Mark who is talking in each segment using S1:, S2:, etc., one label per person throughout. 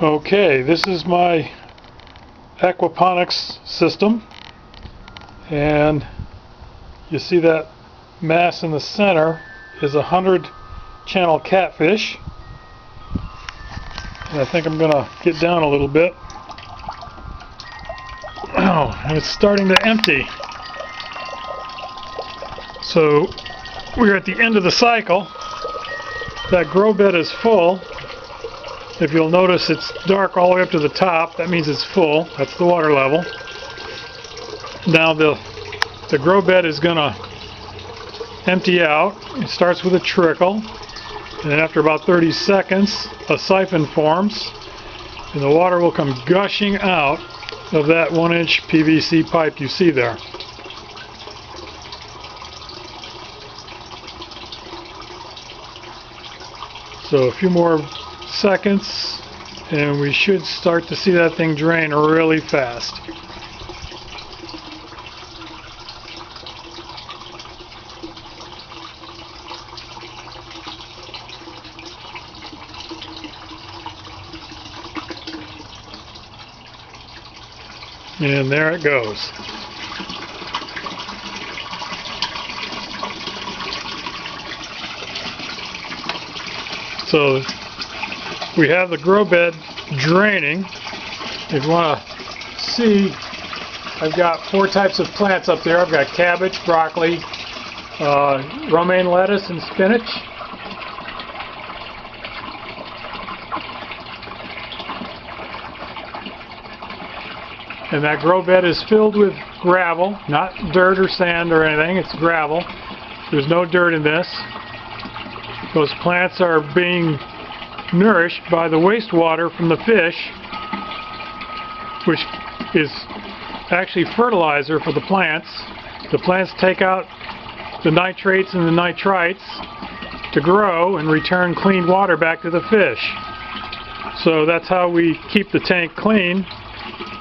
S1: Okay, this is my aquaponics system, and you see that mass in the center is a 100-channel catfish, and I think I'm gonna get down a little bit. Oh, and it's starting to empty. So we're at the end of the cycle. That grow bed is full. If you'll notice, it's dark all the way up to the top. That means it's full. That's the water level. Now the grow bed is going to empty out. It starts with a trickle, and then after about 30 seconds a siphon forms, and the water will come gushing out of that 1-inch PVC pipe you see there. So a few more seconds and we should start to see that thing drain really fast. And there it goes. So we have the grow bed draining. If you want to see, I've got 4 types of plants up there. I've got cabbage, broccoli, romaine lettuce, and spinach. And that grow bed is filled with gravel, not dirt or sand or anything, it's gravel. There's no dirt in this. Those plants are being nourished by the wastewater from the fish, which is actually fertilizer for the plants. The plants take out the nitrates and the nitrites to grow and return clean water back to the fish. So that's how we keep the tank clean,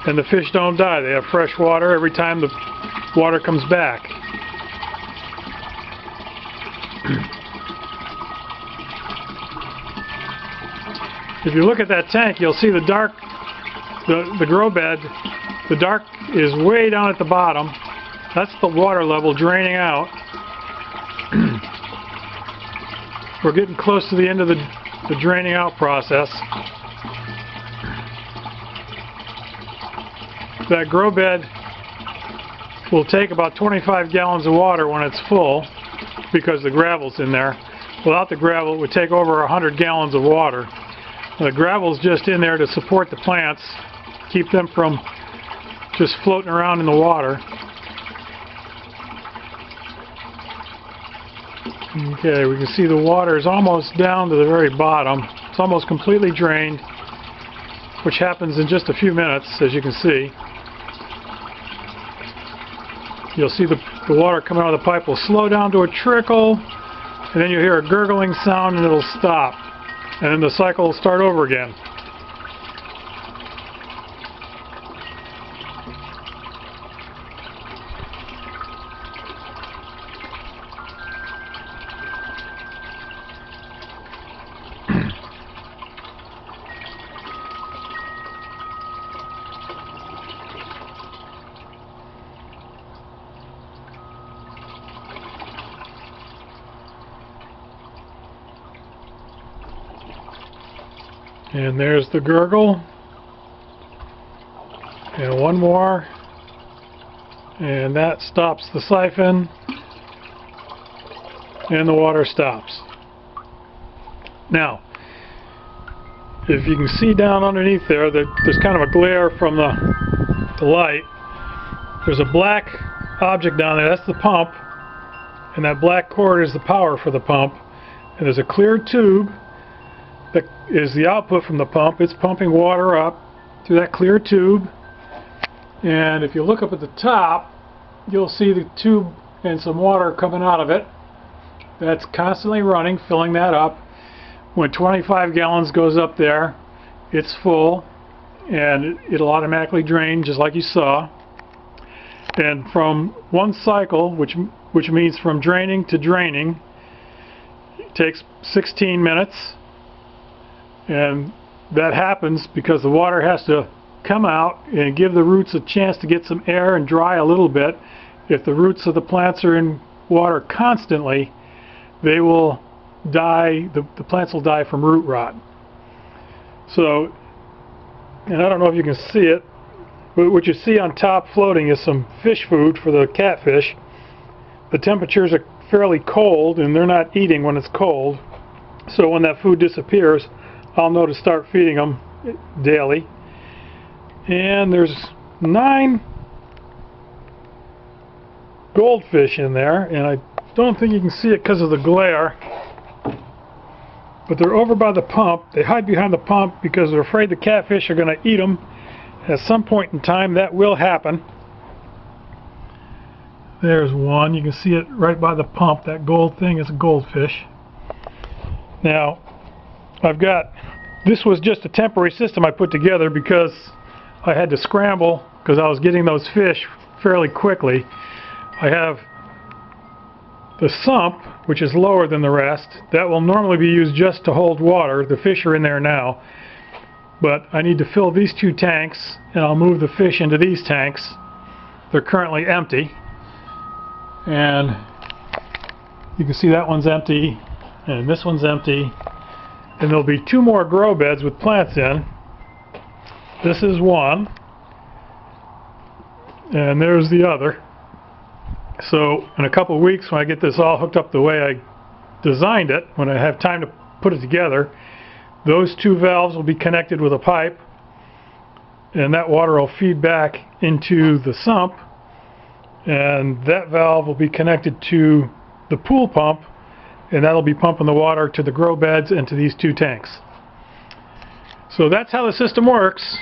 S1: and the fish don't die. They have fresh water every time the water comes back. If you look at that tank, you'll see the dark, the grow bed, the dark is way down at the bottom. That's the water level draining out. We're getting close to the end of the draining out process. That grow bed will take about 25 gallons of water when it's full, because the gravel's in there. Without the gravel, it would take over 100 gallons of water. The gravel's just in there to support the plants, keep them from just floating around in the water. Okay, we can see the water is almost down to the very bottom. It's almost completely drained, which happens in just a few minutes, as you can see. You'll see the water coming out of the pipe will slow down to a trickle, and then you'll hear a gurgling sound and it'll stop. And then the cycle will start over again. And there's the gurgle, and one more, and that stops the siphon, and the water stops. Now, if you can see down underneath there, there's kind of a glare from the light. There's a black object down there, that's the pump, and that black cord is the power for the pump, and there's a clear tube that is the output from the pump. It's pumping water up through that clear tube, and if you look up at the top, you'll see the tube and some water coming out of it. That's constantly running, filling that up. When 25 gallons goes up there, it's full, and it'll automatically drain just like you saw. And from one cycle, which means from draining to draining, it takes 16 minutes. And that happens because the water has to come out and give the roots a chance to get some air and dry a little bit. If the roots of the plants are in water constantly, they will die, the plants will die from root rot. So, and I don't know if you can see it, but what you see on top floating is some fish food for the catfish. The temperatures are fairly cold and they're not eating when it's cold. So when that food disappears, I'll know to start feeding them daily. And there's 9 goldfish in there, and I don't think you can see it because of the glare, but they're over by the pump. They hide behind the pump because they're afraid the catfish are going to eat them. At some point in time that will happen. There's one, you can see it right by the pump. That gold thing is a goldfish. Now this was just a temporary system I put together because I had to scramble because I was getting those fish fairly quickly. I have the sump, which is lower than the rest. That will normally be used just to hold water. The fish are in there now. But I need to fill these 2 tanks, and I'll move the fish into these tanks. They're currently empty. And you can see that one's empty, and this one's empty. And there'll be 2 more grow beds with plants in. This is one, and there's the other. So in a couple of weeks, when I get this all hooked up the way I designed it, when I have time to put it together, those 2 valves will be connected with a pipe, and that water will feed back into the sump, and that valve will be connected to the pool pump, and that'll be pumping the water to the grow beds and to these 2 tanks. So that's how the system works.